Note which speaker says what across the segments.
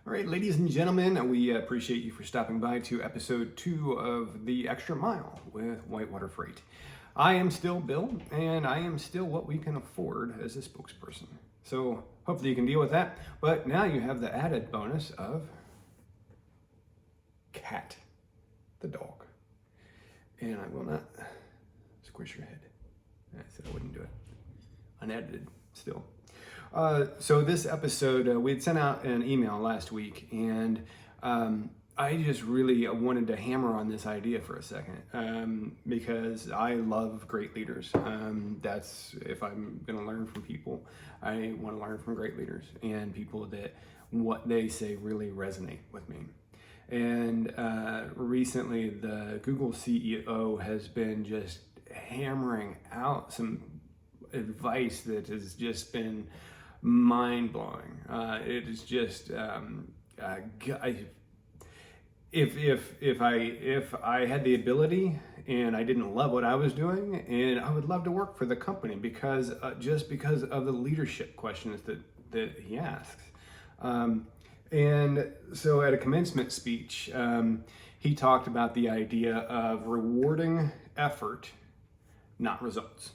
Speaker 1: All right, ladies and gentlemen, we appreciate you for stopping by to episode 2 of The Extra Mile with Whitewater Freight. I am still Bill, and I am still what we can afford as a spokesperson. So hopefully you can deal with that. But now you have the added bonus of Cat, the dog. And I will not squish your head. I said I wouldn't do it. Unedited still. So this episode, we had sent out an email last week, and I just really wanted to hammer on this idea for a second because I love great leaders. That's, if I'm going to learn from people, I want to learn from great leaders and people that what they say really resonate with me. And recently, the Google CEO has been just hammering out some advice that has just been mind-blowing. It is just if I had the ability and I didn't love what I was doing, and I would love to work for the company because just because of the leadership questions that he asks. And so at a commencement speech, he talked about the idea of rewarding effort, not results.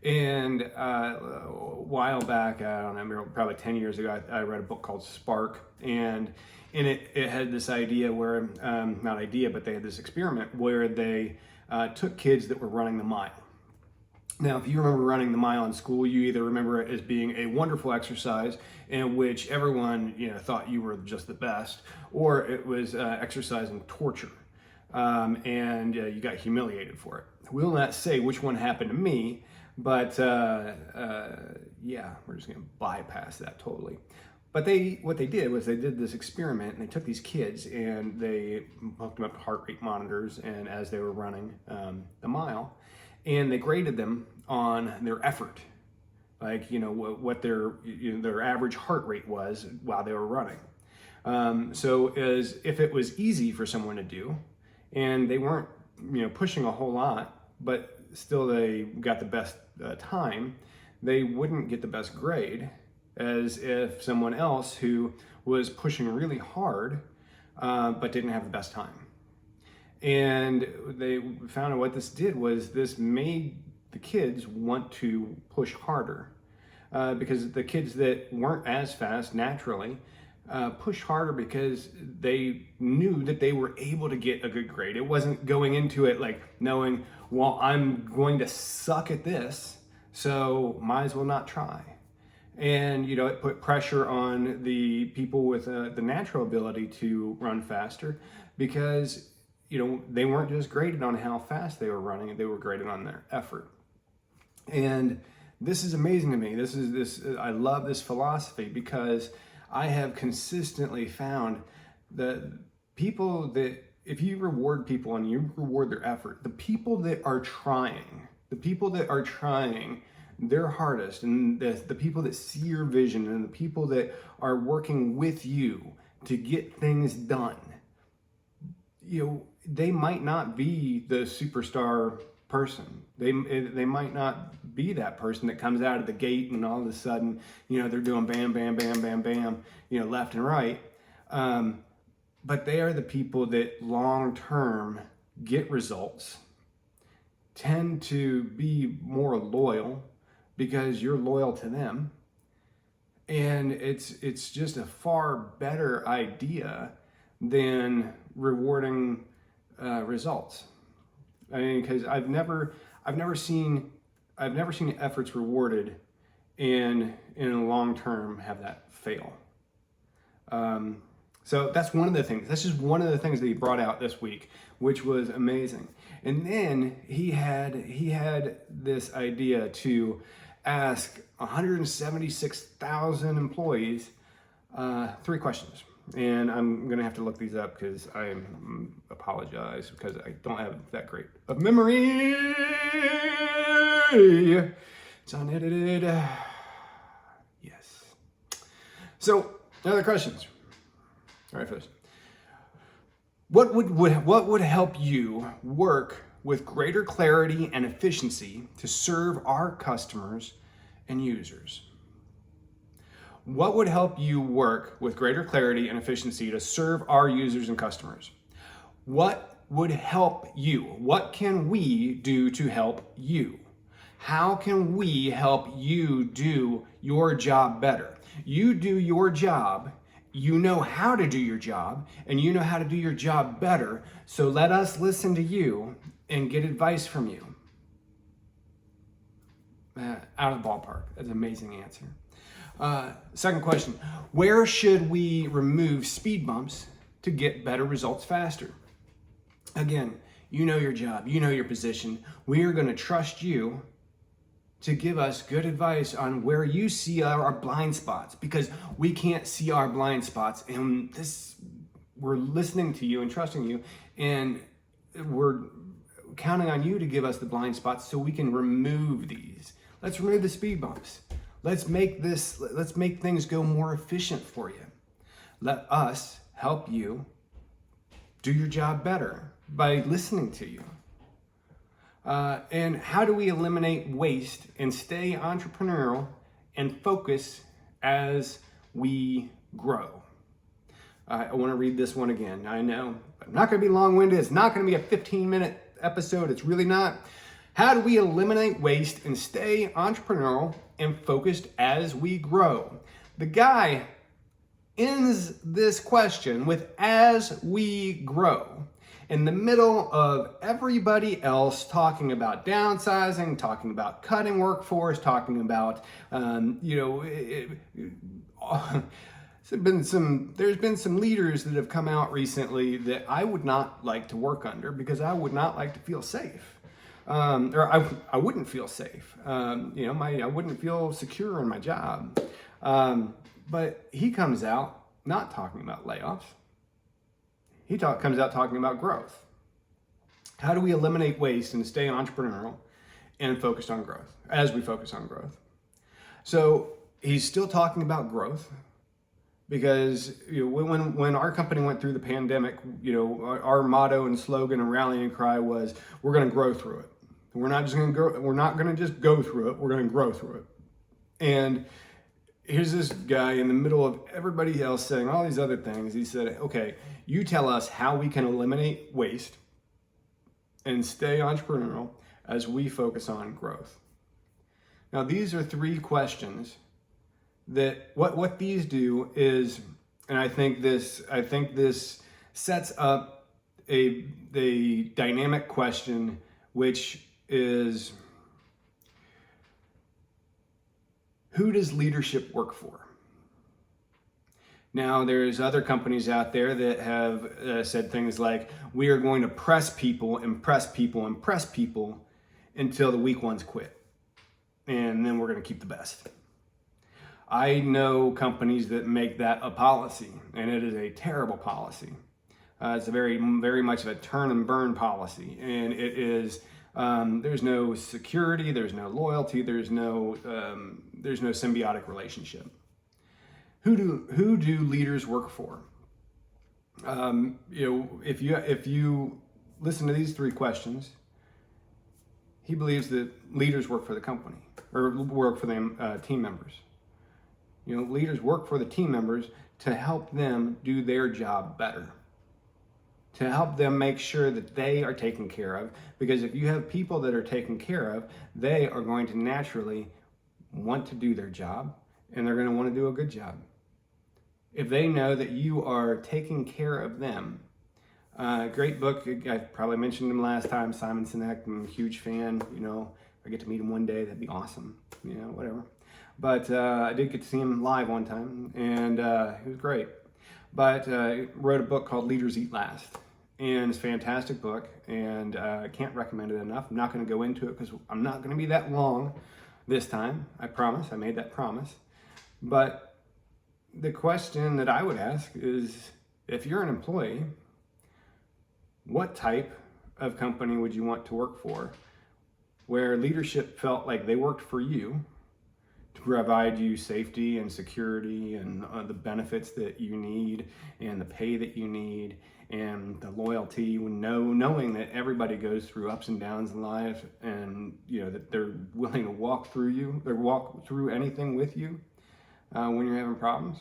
Speaker 1: And a while back, I don't remember, probably 10 years ago, I read a book called Spark. And in it had this idea where, not idea, but they had this experiment where they took kids that were running the mile. Now, if you remember running the mile in school, you either remember it as being a wonderful exercise in which everyone thought you were just the best, or it was exercising torture, and you got humiliated for it. We'll not say which one happened to me, but yeah, we're just going to bypass that totally. But what they did was they did this experiment, and they took these kids and they hooked them up to heart rate monitors, and as they were running the mile, and they graded them on their effort, like what their average heart rate was while they were running. So as if it was easy for someone to do, and they weren't pushing a whole lot, but still they got the best time, they wouldn't get the best grade as if someone else who was pushing really hard but didn't have the best time. And they found out what this did was this made the kids want to push harder because the kids that weren't as fast naturally pushed harder because they knew that they were able to get a good grade. It wasn't going into it like knowing, well, I'm going to suck at this, so might as well not try. And it put pressure on the people with the natural ability to run faster because they weren't just graded on how fast they were running, they were graded on their effort. And this is amazing to me. I love this philosophy because I have consistently found that people that, if you reward people and you reward their effort, the people that are trying their hardest, and the people that see your vision and the people that are working with you to get things done, they might not be the superstar person. They might not be that person that comes out of the gate and all of a sudden, they're doing bam, bam, bam, bam, bam, left and right. But they are the people that long term get results, tend to be more loyal because you're loyal to them. And it's just a far better idea than rewarding results. I mean, because I've never seen efforts rewarded and in a long term have that fail. So that's one of the things. That's just one of the things that he brought out this week, which was amazing. And then he had this idea to ask 176,000 employees 3 questions. And I'm going to have to look these up because I apologize because I don't have that great of memory. It's unedited. Yes. So, other questions. All right, first. What would help you work with greater clarity and efficiency to serve our customers and users? What would help you work with greater clarity and efficiency to serve our users and customers? What would help you? What can we do to help you? How can we help you do your job better? You do your job, you know how to do your job, and you know how to do your job better. So let us listen to you and get advice from you. Out of the ballpark. That's an amazing answer. Second question, where should we remove speed bumps to get better results faster? Again, you know your job, you know your position. We are going to trust you to give us good advice on where you see our blind spots, because we can't see our blind spots, and we're listening to you and trusting you, and we're counting on you to give us the blind spots so we can remove these. Let's remove the speed bumps. Let's make things go more efficient for you. Let us help you do your job better by listening to you. And how do we eliminate waste and stay entrepreneurial and focus as we grow? I want to read this one again. I know I'm not going to be long-winded. It's not going to be a 15-minute episode. It's really not. How do we eliminate waste and stay entrepreneurial and focused as we grow? The guy ends this question with "as we grow," in the middle of everybody else talking about downsizing, talking about cutting workforce, talking about there's been some leaders that have come out recently that I would not like to work under, because I would not like to feel safe. I wouldn't feel safe. I wouldn't feel secure in my job. But he comes out not talking about layoffs. He comes out talking about growth. How do we eliminate waste and stay entrepreneurial and focused on growth as we focus on growth? So he's still talking about growth, because when our company went through the pandemic, our motto and slogan and rallying cry was, we're going to grow through it. We're not just going to go. We're not going to just go through it. We're going to grow through it. And here's this guy in the middle of everybody else saying all these other things. He said, okay, you tell us how we can eliminate waste and stay entrepreneurial as we focus on growth. Now, these are three questions that what these do is, and I think this sets up a dynamic question, which is, who does leadership work for? Now, there's other companies out there that have said things like, we are going to press people until the weak ones quit. And then we're going to keep the best. I know companies that make that a policy, and it is a terrible policy. It's a very, very much of a turn and burn policy. And it is, there's no security, there's no loyalty, there's no symbiotic relationship. Who do leaders work for? If you listen to these three questions, he believes that leaders work for the company, or work for the team members. Leaders work for the team members to help them do their job better, to help them make sure that they are taken care of. Because if you have people that are taken care of, they are going to naturally want to do their job, and they're going to want to do a good job. If they know that you are taking care of them. Great book. I probably mentioned him last time, Simon Sinek. I'm a huge fan. If I get to meet him one day, that'd be awesome. Whatever. But I did get to see him live one time, and he was great. But he wrote a book called Leaders Eat Last, and it's a fantastic book, and I can't recommend it enough. I'm not going to go into it because I'm not going to be that long this time. I promise. I made that promise. But the question that I would ask is, if you're an employee, what type of company would you want to work for, where leadership felt like they worked for you to provide you safety and security and the benefits that you need and the pay that you need and the loyalty, knowing that everybody goes through ups and downs in life, and that they're willing to walk through anything with you? when you're having problems,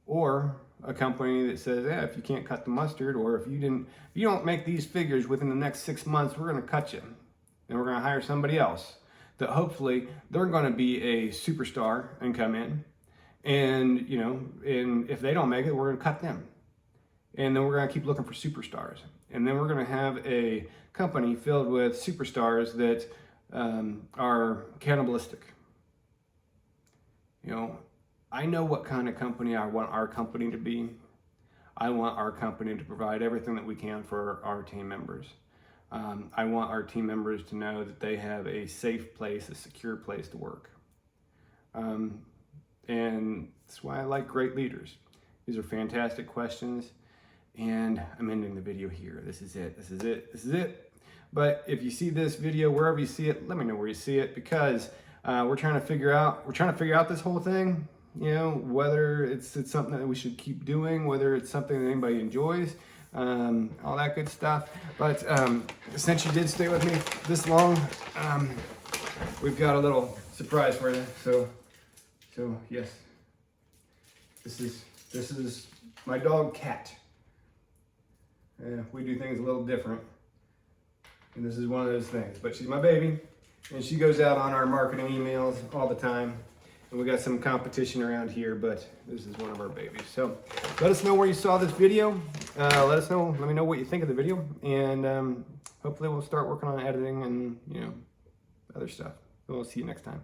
Speaker 1: or a company that says, yeah, if you can't cut the mustard, or if you don't make these figures within the next 6 months, we're going to cut you and we're going to hire somebody else that hopefully they're going to be a superstar and come in, and and if they don't make it, we're going to cut them, and then we're going to keep looking for superstars, and then we're going to have a company filled with superstars that are cannibalistic. I know what kind of company I want our company to be. I want our company to provide everything that we can for our team members. I want our team members to know that they have a safe place, a secure place to work. And that's why I like great leaders. These are fantastic questions, and I'm ending the video here. This is it. But if you see this video, wherever you see it, let me know where you see it, because we're trying to figure out this whole thing. Whether it's something that we should keep doing, whether it's something that anybody enjoys, all that good stuff. But since you did stay with me this long, we've got a little surprise for you. So yes, this is my dog Cat. We do things a little different, and this is one of those things. But she's my baby, and she goes out on our marketing emails all the time. And we got some competition around here, but this is one of our babies. So let us know where you saw this video. Let me know what you think of the video, and hopefully we'll start working on editing and other stuff. We'll see you next time.